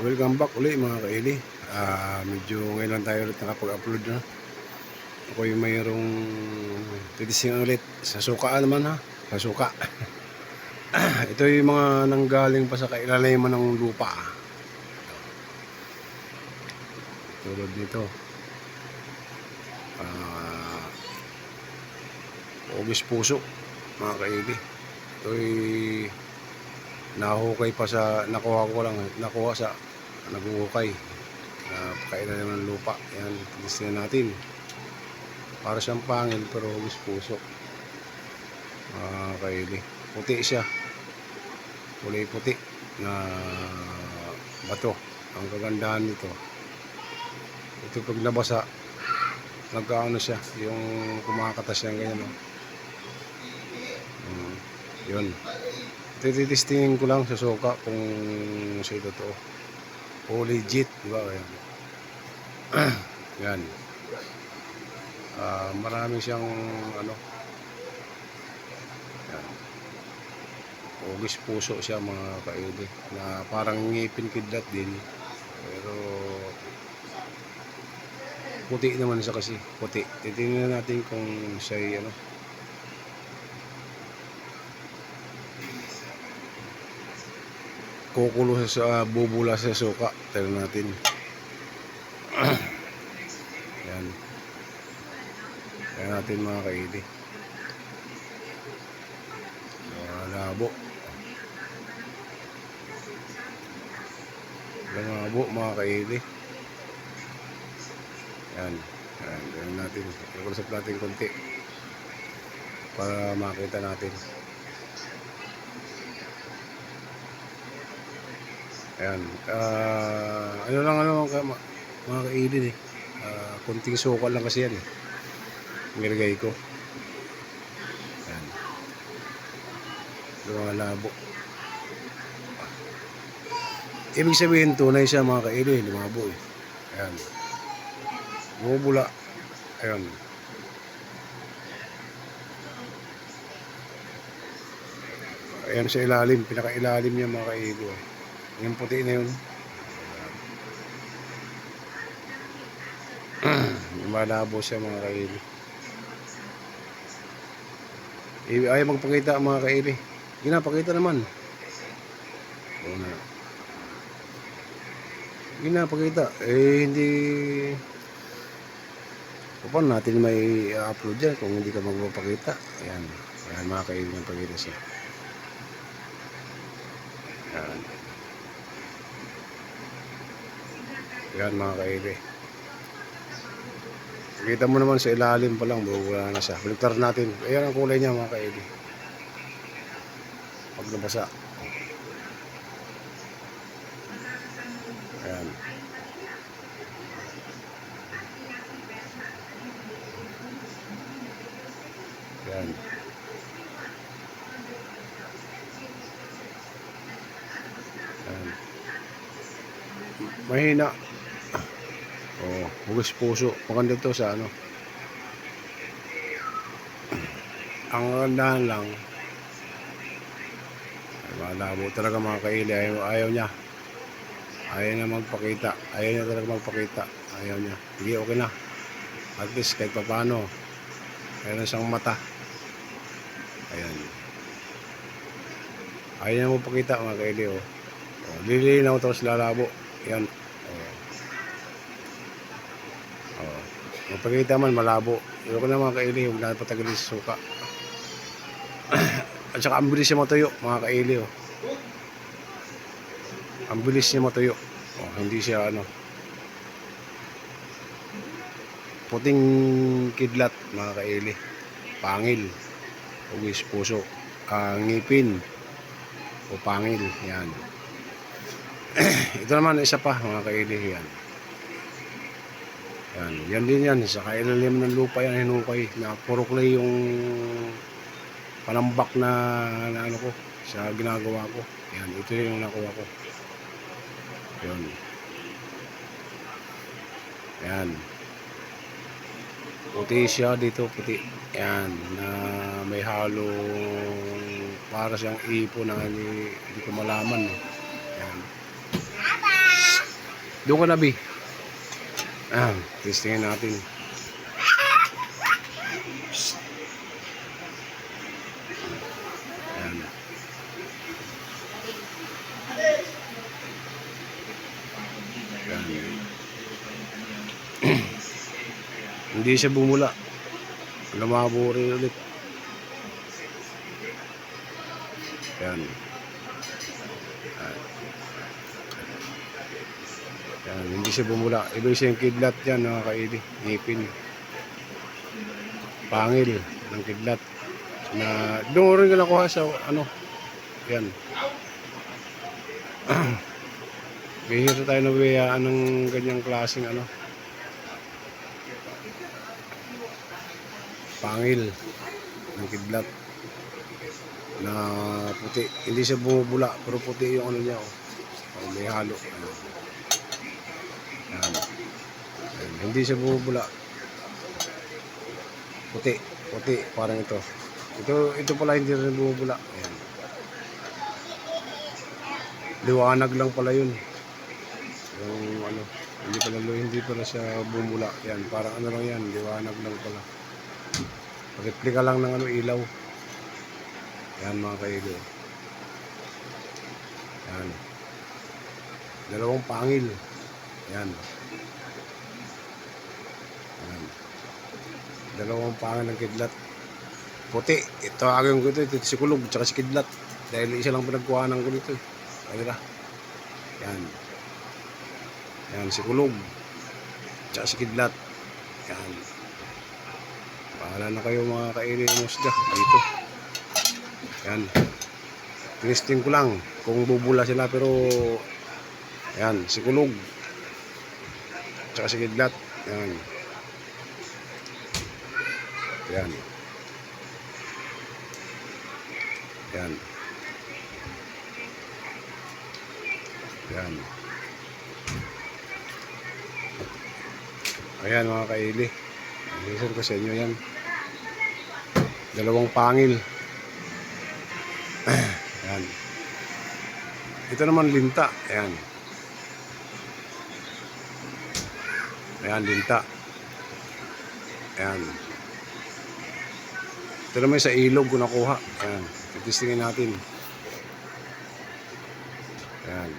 Welcome back uli mga kaili. Medyo ngayon lang tayo ulit nakapag-upload na. Ako yung mayroong titising ulit sa suka naman ha. Sa suka. Ito yung mga nanggaling pa sa kailaliman ng lupa. Tulad dito. Ugis puso mga kaili. Ito'y nahukay pa sa nakuha sa naguhukay na kailaliman ng lupa. Yan, titising natin. Para siyang pangil pero ugis puso. Kaili. Puti siya. Kulay puti na bato. Ang kagandahan nito. Ito pag nabasa, nagkaano siya, yung kumakatas siya ganyan. Yun. Ito titistingin ko lang sa suka kung sa totoo. O legit, di ba? Yan. Marami siyang ano. Yan. Ugis puso siya mga kaili na parang ngipin kidlat din pero puti naman siya kasi puti. Titingnan natin kung siya ano kukulo sa bubula sa suka. Tignan natin. Yan. Tignan natin mga kaili. Labo. Labo mga kaili. Yan. Yan. Tignan natin. Ikusap natin konti para makita natin. Ayan. Ano lang mga kaili eh. Kunting sukal lang kasi yan eh. Nilagay ko. Ayan. Lumalabo. Ibig sabihin tunay siya mga kaili. Lumabo eh. Ayan. Bumubula. Ayan. Ayan sa ilalim. Pinakailalim niya mga kaili. Yung puti na yun. Malabo siya mga kaili. Ayaw magpakita mga kaili. Ginapakita naman. Ginapakita. Hindi. Paano natin may upload dyan kung hindi ka magpapakita. Ayan. Ayan mga kaili ng pakita siya. Ayan. Yan mga kaili. Kita mo naman sa ilalim pa lang, wala na siya. Baliktar natin. Ayan ang kulay niya mga kaili. Pag nabasa. Ayan. Ayan. Ayan. Mahina. Ugis puso. Maganda to sa ano. Ang kagandahan lang, malabo talaga mga kaili. Ayaw niya. Ayaw niya magpakita. Ayaw niya talaga magpakita. Ayaw niya. Sige, okay na. At least kahit pa paano. Mayroon siyang mata. Ayan. Ayaw niya magpakita mga kaili. Lilinaw tapos lalabo. Yan. Magpakita man malabo. Ayoko na mga kaili. Huwag na patagalin sa suka. At saka ang bilis niya matuyo mga kaili. Ang bilis niya matuyo. Hindi siya ano. Puting kidlat mga kaili. Pangil. Ugis puso. Ngipin. O pangil. Yan. Ito naman isa pa mga kaili. Yan. Yan din yan. Sa kailalim ng lupa yan hinukay. Na puro clay yung panambak na ano ko sa ginagawa ko. Yan. Ito yung nakuha ko. Yan. Yan. Puti siya dito. Puti. Yan. Na may halong para siyang ipo na hindi ko malaman. Yan. Doon ka na, Bi. Testingin natin. Ayan. Ayan. Hindi siya bumula. Lumabo rin ulit. Ayan. Ayan. Hindi siya bumula. Iba siya yung kidlat yan, mga kaili. Ngipin. Pangil ng kidlat. Na doon rin ka nakuha sa ano. Ayan. Bihira tayo na biyayaan ng ganyang klaseng ano. Pangil ng kidlat na puti. Hindi siya bumubula pero puti yung ano niya. May halo. Ayan. Ayan. Hindi siya bumubula. Puti. Puti. Parang ito. Ito pala hindi rin bumubula. Ayan. Liwanag lang pala yun. Yung ano. Hindi pala siya bumubula. Yan. Parang ano lang yan. Liwanag lang pala. Replika lang ng ano, ilaw. Yan mga kailo. Yan. Dalawang pangil. Yan. Yan. Dalawang pangil ng kidlat. Puti. Ito agong ko ito si Kulog tsaka si kidlat. Dahil isa lang pinagkuhanan ko dito. Ayun na. Yan. Yan si Kulog tsaka si kidlat. Yan. Pahala na kayo mga kaili musga dito. Yan. Testing ko lang kung bubula sila pero yan, si Kulog tsaka si kidlat. Yan. Yan. Yan. Yan. Ayan mga kaili. Isir ko sa inyo yan. Dalawang pangil. Ayan. Ito naman linta. Ayan. Ayan, linta. Ayan. Ito naman sa ilog ko nakuha. Ayan. Titistingin natin. Ayan.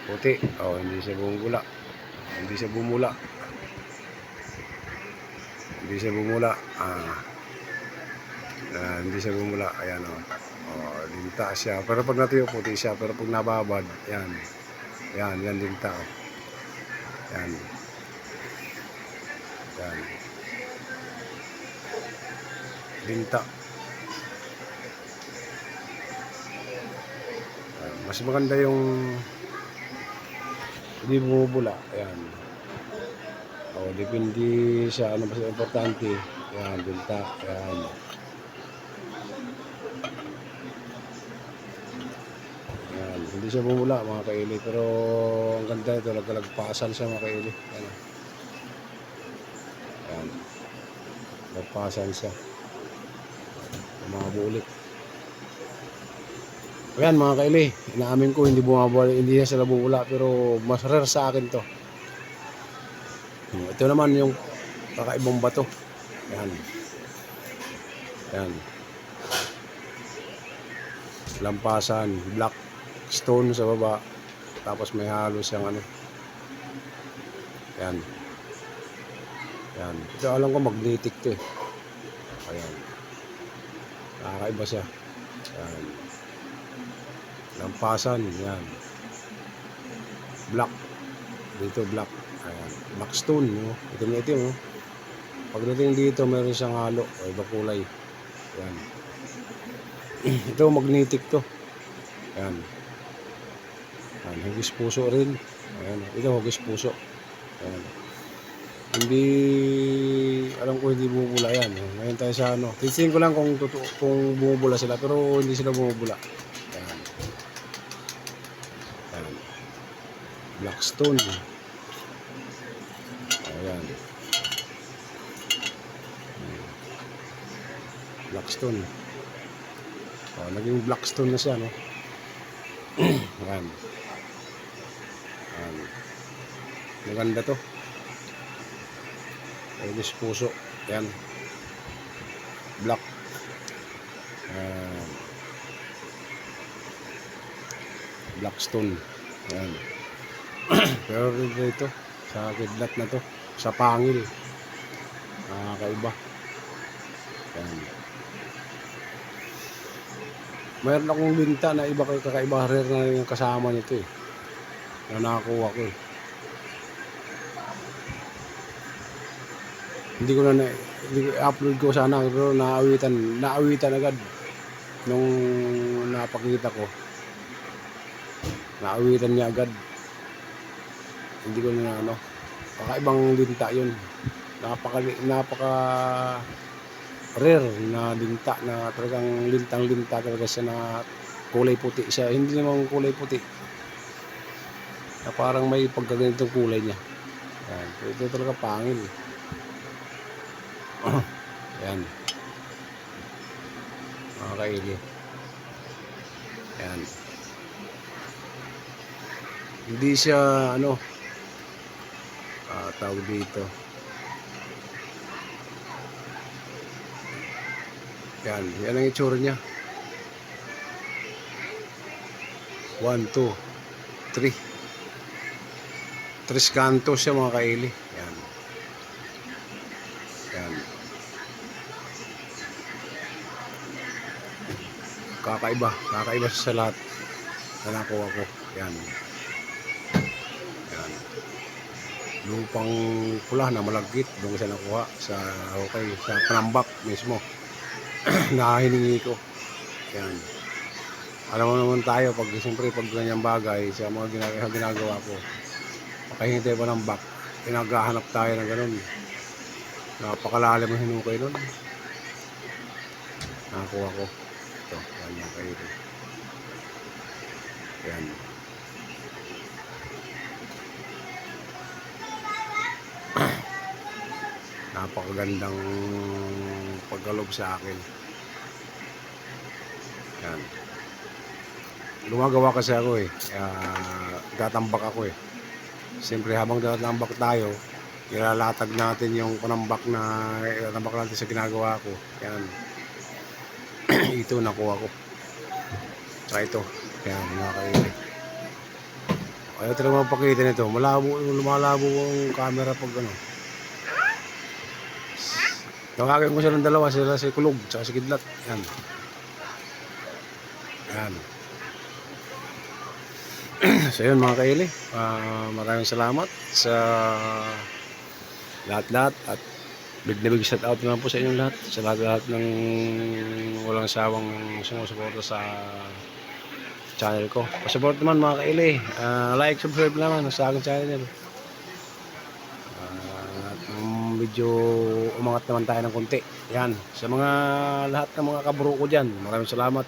Puti. Oh, hindi siya bumula. Hindi siya bumula. Hindi siya bumula. Hindi siya bumula. Ayan o. Linta siya. Pero pag natuyo, puti siya. Pero pag nababad, ayan. Ayan, yan linta o. Ayan. Ayan. Linta. Ayan. Mas maganda yung hindi bumubula. Ayan. Depende sa ano ba importante. Ayan, linta. Ayan. Ayan. Hindi siya bumula mga kaili. Pero ang ganda ito. Nagpasan siya mga kaili. Ayan. Ayan. Nagpasan siya. Mga bulik. Ayan mga kaili. Inaamin ko hindi bumabula. Hindi siya bumula. Pero mas rare sa akin to. Ito naman yung kakaibang bato. Ayan. Ayan. Lampasan, black stone sa baba. Tapos may halo siyang ano. Ayan. Ayan. Ito alam ko magnetic to eh. Ayan. Kakaiba siya. Ayan. Lampasan. Ayan. Black. Dito black. Ayan. Black stone. No? Itim na itim. No? Pagdating dito, meron siyang halo. O iba kulay. Ayan. Ito, magnetic to. Ayan. Ayan. Hugis puso rin. Ayan. Ito, hugis puso. Ayan. Hindi, alam ko hindi bumubula yan. Ngayon tayo sa ano. Titingin ko lang kung bumubula sila. Pero hindi sila bumubula. Ayan. Ayan. Black stone. Ayan. Blackstone. Naging blackstone na siya, no? Ayan. Yan. Maganda to. Elvis puso. Yan. Black. Yan. Blackstone. Yan. Pero dito sa kidlat na to, sa pangil. Kaiba. Yan. Mayroon akong binta na iba kakaiba rare na yung kasama nito eh. Na nakakuha ko eh. Hindi ko upload ko sana pero naawitan agad nung napakita ko. Naawitan niya agad. Hindi ko na ano. Kakaibang linta yun. Napaka rare na linta na talagang lintang-linta talaga siya na kulay puti siya. Hindi naman kulay puti. Na parang may pagkaganitong kulay niya. Yan. Ito talaga pangil. Yan. Mga kaili. Yan. Hindi siya ano tawag dito. Yan. Yan ang itsura niya. 1, 2, 3. 3 kanto siya mga kaili. Yan. Yan. Kakaiba siya sa lahat na nakuha ko. Yan. Yan. Lupang pula na malagkit doon siya nakuha sa sa Panambak mismo. Nahiningi ko. Yan. Alam mo naman tayo siyempre pag ganyang bagay sa mga ginagawa ko. Pakahintay Panambak, pinaghahanap tayo ng ganun. Napakalalim ang hinukay nun. Nakakuha ko. Ito, yan mga kayo. Yan. Napakagandang pagkalob sa akin. Yan. Lumagawa kasi ako eh. Tatambak ako eh. Siyempre habang tatambak tayo, ilalatag natin yung panambak na itatambak natin sa ginagawa ko. Yan. Ito nakuha ko. Saka ito. Yan mga kaili. Ayaw talaga mapakita nito. Lumalabo ang camera pag ano. Tawagin ko siya ng dalawa, sila si Kulog tsaka si Kidlat. Yan. Yan. So yun mga kaili, maraming salamat sa lahat-lahat at big na big shout out naman po sa inyong lahat, sa lahat ng walang sawang sumusuporta sa channel ko. Pasupport naman mga kaili, like, subscribe naman sa aking channel. Medyo umangat naman tayo ng konti. Yan, sa mga lahat ng mga kabro ko dyan, maraming salamat.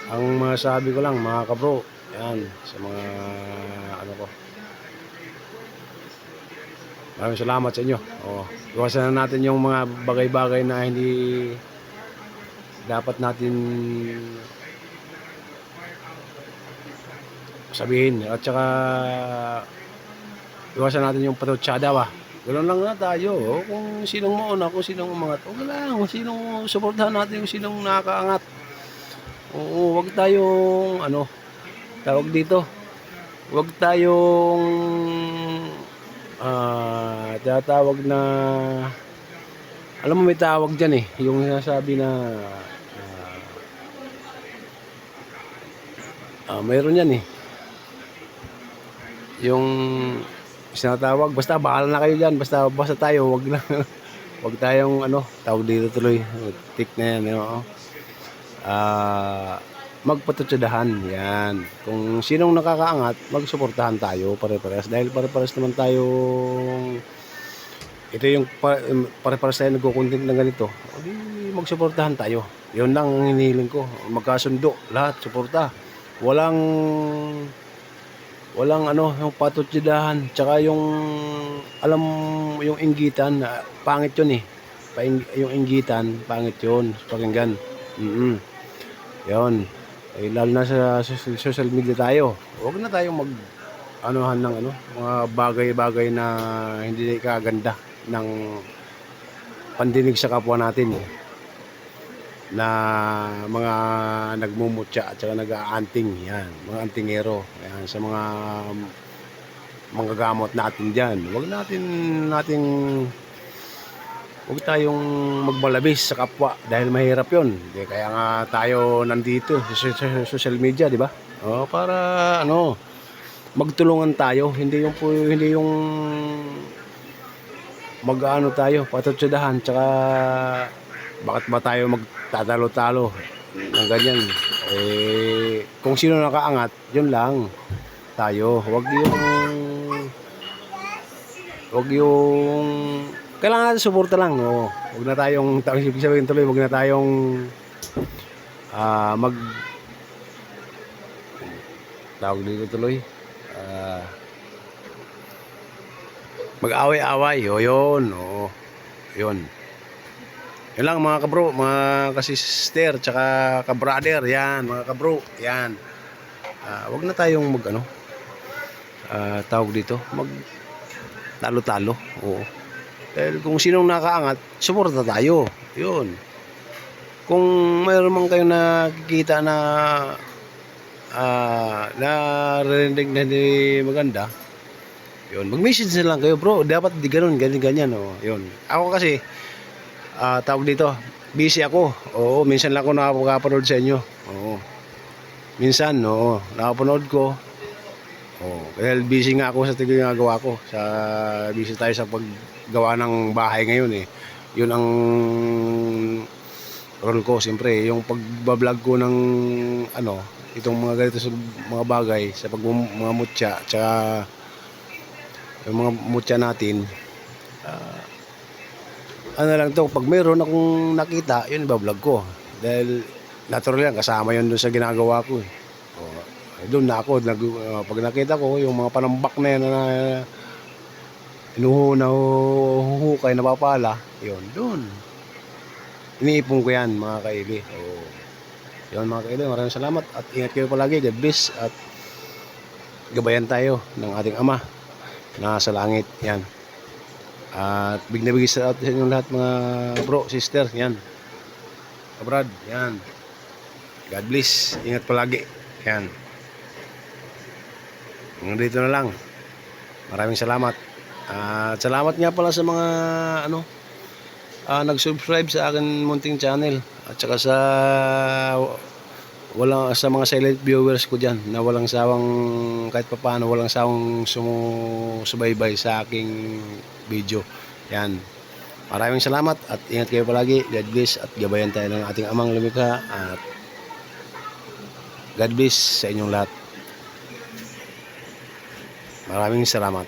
Ang masabi ko lang mga kabro, yan, sa mga ano ko, maraming salamat sa inyo. Iwasan na natin yung mga bagay-bagay na hindi dapat natin sabihin, at saka iwasan natin yung patutsada ba. Ganoon lang na tayo. Kung sinong mauna, kung sinong umangat, okay lang. Kung sinong suportahan natin, kung sinong nakakaangat. Oo, wag tayong ano, tawag dito. Wag tayong tatawag na, alam mo may tawag diyan eh, yung sinasabi na mayroon yan eh. Yung sinatawag, basta bahala na kayo diyan, basta tayo, wag lang wag tayong ano, tawag dito tuloy. Tik na yan, magpatutsadahan yan. Kung sinong nakakaangat, magsuportahan tayo pare-pares dahil pare-pares naman tayo. Ito yung pare-pares tayo nagko-content ng ganito. Magsuportahan tayo. Yun lang ang hinihiling ko. Magkasundo lahat, suporta. Walang ano, yung patutsadahan, tsaka yung alam, yung inggitan, pangit yun eh. Yung inggitan, pangit yun, pakinggan. Mm. Yun. Eh, lalo na sa social media tayo. Huwag na tayong mag anuhan ng ano, mga bagay-bagay na hindi kaganda ng pandinig sa kapwa natin na mga nagmumutya at saka nag-aanting yan, mga antingero yan, sa mga manggagamot natin diyan. Nating huwag tayong magmalabis sa kapwa dahil mahirap 'yon. Kaya nga tayo nandito sa social media, di ba? Oh, para ano, magtulungan tayo, hindi yung mag-aano tayo, patutsadahan, tsaka bakit ba tayo magtatalo-talo ng ganyan. Eh, kung sino nakaangat, yun lang tayo. Wag yung kailangan natin suporta lang. Oh. Wag na tayong ibig sabihin tuloy, wag na tayong mag tawag dito tuloy. Mag-away-away. O yun. O, yun. Yun lang mga kabro, mga kasister, tsaka kabrother. Yan, mga kabro. Yan. Wag na tayong tawag dito, mag talo-talo. Oo. Dahil kung sinong nakaangat, suporta tayo. Yun. Kung mayroon man kayong nakikita na narinig na hindi maganda, yun, mag-message na lang kayo, bro. Dapat di ganun, ganyan. Oh. Yun. Ako kasi, tawag dito, busy ako. Oo, minsan lang ako nakapanood sa inyo. Oo. Minsan, oo, nakapanood ko. Oo, dahil busy nga ako sa ginagawa ko. Busy tayo sa paggawa ng bahay ngayon eh. Yun ang role ko, siyempre. Yung pagbablog ko ng itong mga ganito sa mga bagay, sa mga mutya, tsaka yung mga mutya natin, lang to, pag mayroon akong nakita, yun ibablog ko. Dahil natural yan, kasama yun doon sa ginagawa ko eh. Doon na ako, pag nakita ko yung mga panambak na yan na huhukay, napapala, yun, doon. Iniipon ko yan mga kaili. Yun mga kaili, maraming salamat at ingat kayo palagi. God bless at gabayan tayo ng ating Ama na sa langit. Yan. At big na big sa inyong lahat mga bro, sister. Yan. Kabrad. Yan. God bless. Ingat palagi. Yan. Dito na lang. Maraming salamat. At salamat nga pala sa mga nag-subscribe sa akin munting channel. At saka sa mga silent viewers ko dyan na walang sawang, kahit pa paano walang sawang sumusubaybay sa aking video. Yan. Maraming salamat at ingat kayo palagi. God bless at gabayan tayo ng ating Amang lumikha at God bless sa inyong lahat. Maraming salamat.